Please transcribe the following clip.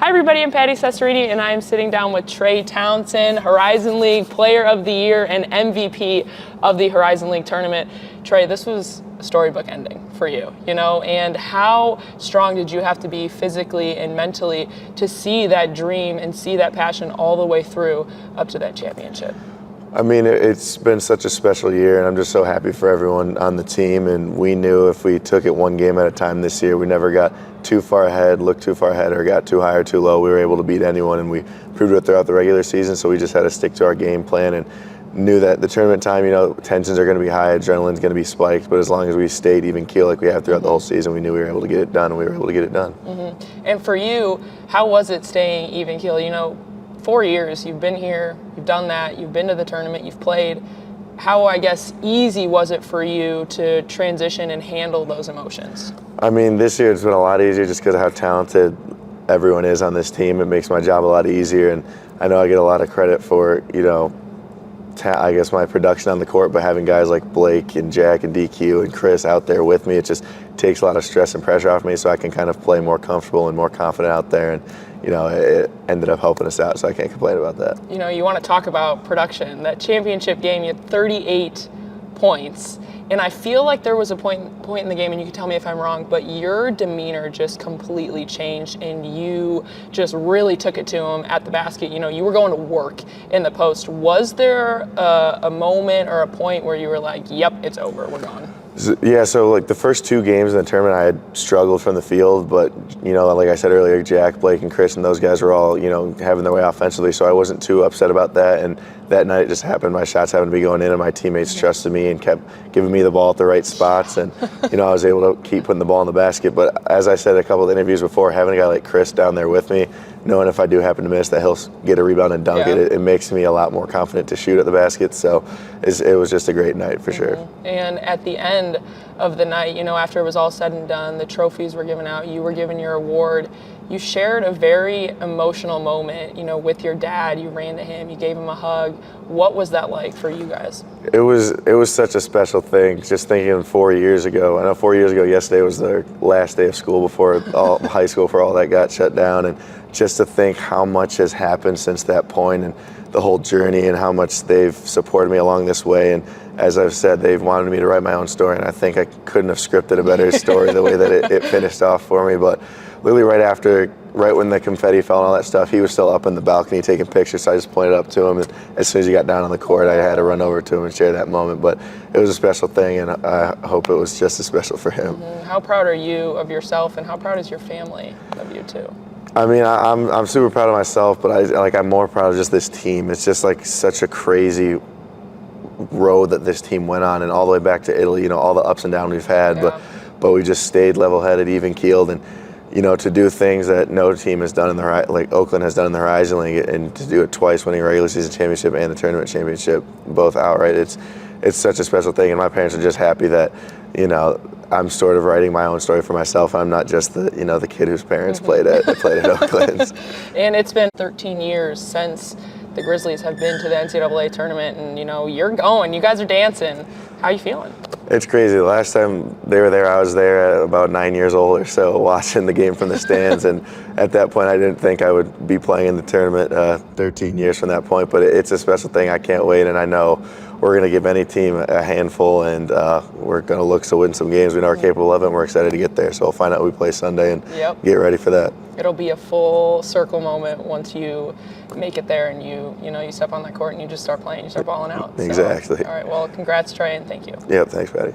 Hi everybody, I'm Patty Cesarini and I am sitting down with Trey Townsend, Horizon League Player of the Year and MVP of the Horizon League tournament. Trey, this was a storybook ending for you, and how strong did you have to be physically and mentally to see that dream and see that passion all the way through up to that championship? I mean, it's been such a special year, and I'm just so happy for everyone on the team. And we knew if we took it one game at a time this year, we never got too far ahead, looked too far ahead, or got too high or too low. We were able to beat anyone, and we proved it throughout the regular season. So we just had to stick to our game plan and knew that the tournament time, tensions are going to be high, adrenaline's going to be spiked. But as long as we stayed even keel like we have throughout the whole season, we knew we were able to get it done, and we were able to get it done. Mm-hmm. And for you, how was it staying even keel? 4 years, you've been here, you've done that, you've been to the tournament, you've played. How, easy was it for you to transition and handle those emotions? I mean, this year it's been a lot easier just because of how talented everyone is on this team. It makes my job a lot easier, and I know I get a lot of credit for, my production on the court, but having guys like Blake and Jack and DQ and Chris out there with me, it just takes a lot of stress and pressure off me, so I can kind of play more comfortable and more confident out there. And it ended up helping us out, so I can't complain about that. You want to talk about production. That championship game, you had 38 points. And I feel like there was a point in the game, and you can tell me if I'm wrong, but your demeanor just completely changed, and you just really took it to him at the basket. You were going to work in the post. Was there a moment or a point where you were like, yep, it's over, we're gone? Yeah, so the first two games in the tournament, I had struggled from the field, but like I said earlier, Jack, Blake, and Chris, and those guys were all having their way offensively, so I wasn't too upset about that. And that night it just happened. My shots happened to be going in, and my teammates trusted me and kept giving me the ball at the right spots, and I was able to keep putting the ball in the basket. But as I said a couple of interviews before, having a guy like Chris down there with me, knowing if I do happen to miss that he'll get a rebound and dunk it makes me a lot more confident to shoot at the basket. So it was just a great night for sure. And at the end of the night, after it was all said and done, the trophies were given out, you were given your award, you shared a very emotional moment, with your dad. You ran to him, you gave him a hug. What was that like for you guys? It was such a special thing, just thinking 4 years ago. I know 4 years ago, yesterday was the last day of school before all high school, for all that got shut down, and just to think how much has happened since that point and the whole journey and how much they've supported me along this way. And as I've said, they've wanted me to write my own story, and I think I couldn't have scripted a better story the way that it finished off for me. But literally right when the confetti fell and all that stuff, he was still up in the balcony taking pictures, so I just pointed up to him, and as soon as he got down on the court, I had to run over to him and share that moment. But it was a special thing, and I hope it was just as special for him. Mm-hmm. How proud are you of yourself, and how proud is your family of you too? I mean, I'm super proud of myself, but I'm more proud of just this team. It's just such a crazy road that this team went on, and all the way back to Italy. All the ups and downs we've had, but we just stayed level-headed, even-keeled, and to do things that no team has done in Oakland has done in the Horizon League, and to do it twice, winning a regular season championship and the tournament championship, both outright. It's such a special thing, and my parents are just happy that I'm sort of writing my own story for myself. I'm not just the kid whose parents played at Oakland. And it's been 13 years since the Grizzlies have been to the NCAA tournament, and you're going. You guys are dancing. How are you feeling? It's crazy. The last time they were there, I was there at about 9 years old or so, watching the game from the stands. And at that point, I didn't think I would be playing in the tournament 13 years from that point. But it's a special thing. I can't wait, and I know we're going to give any team a handful, and we're going to look to win some games. We know we're capable of it, and we're excited to get there. So we'll find out who we play Sunday and get ready for that. It'll be a full circle moment once you make it there and you step on that court and you just start playing, you start balling out. Exactly. So, all right, well, congrats, Trey, and thank you. Yep, thanks, Patty.